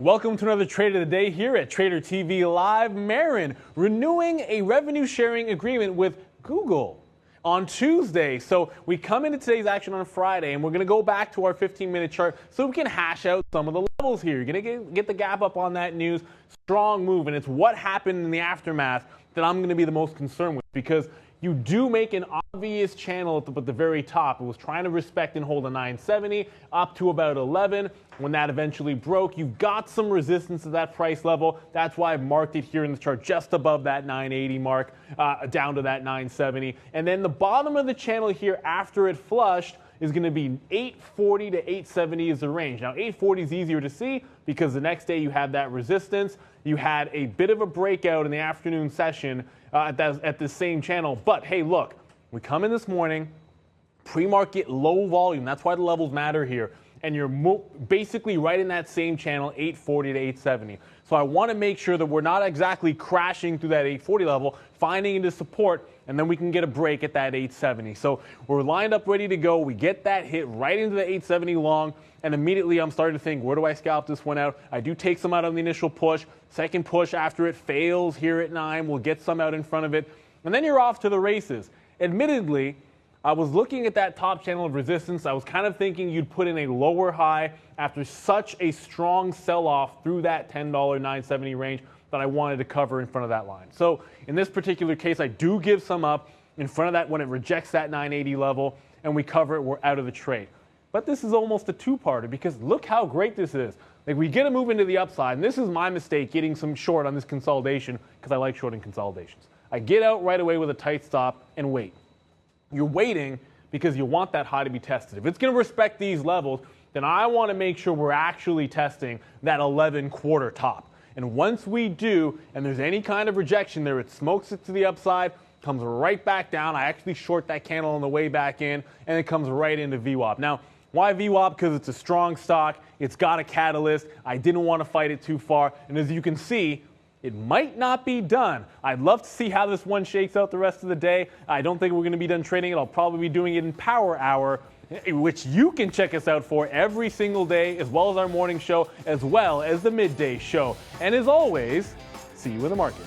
Welcome to another Trade of the Day here at TraderTV.Live. Marin renewing a revenue sharing agreement with Google on Tuesday. So we come into today's action on Friday, and we're going to go back to our 15-minute chart so we can hash out some of the levels here. You're going to get the gap up on that news. Strong move, and it's what happened in the aftermath that I'm going to be the most concerned with, because you do make an obvious channel at the very top. It was trying to respect and hold a 970 up to about 11. When that eventually broke, you've got some resistance at that price level. That's why I've marked it here in the chart just above that 980 mark, down to that 970. And then the bottom of the channel here after it flushed is going to be 840 to 870 is the range. Now 840 is easier to see because the next day you had that resistance. You had a bit of a breakout in the afternoon session at the same channel. But hey, look, we come in this morning, pre-market low volume. That's why the levels matter here. And you're basically right in that same channel, 840 to 870. So I want to make sure that we're not exactly crashing through that 840 level, finding into support, and then we can get a break at that 870. So we're lined up ready to go. We get that hit right into the 870 long, and immediately I'm starting to think, where do I scalp this one out? I do take some out on the initial push. Second push after it fails here at 9, we'll get some out in front of it. And then you're off to the races. Admittedly, I was looking at that top channel of resistance. I was kind of thinking you'd put in a lower high after such a strong sell-off through that $10 970 range that I wanted to cover in front of that line. So in this particular case, I do give some up in front of that when it rejects that 980 level, and we cover it, we're out of the trade. But this is almost a two-parter, because look how great this is. Like, we get a move into the upside, and this is my mistake, getting some short on this consolidation, because I like shorting consolidations. I get out right away with a tight stop and wait. You're waiting because you want that high to be tested. If it's going to respect these levels, then I want to make sure we're actually testing that 11 quarter top. And once we do, and there's any kind of rejection there, it smokes it to the upside, comes right back down. I actually short that candle on the way back in, and it comes right into VWAP. Now, why VWAP? Because it's a strong stock. It's got a catalyst. I didn't want to fight it too far. And as you can see, it might not be done. I'd love to see how this one shakes out the rest of the day. I don't think we're going to be done trading it. I'll probably be doing it in Power Hour, which you can check us out for every single day, as well as our morning show, as well as the midday show. And as always, see you in the market.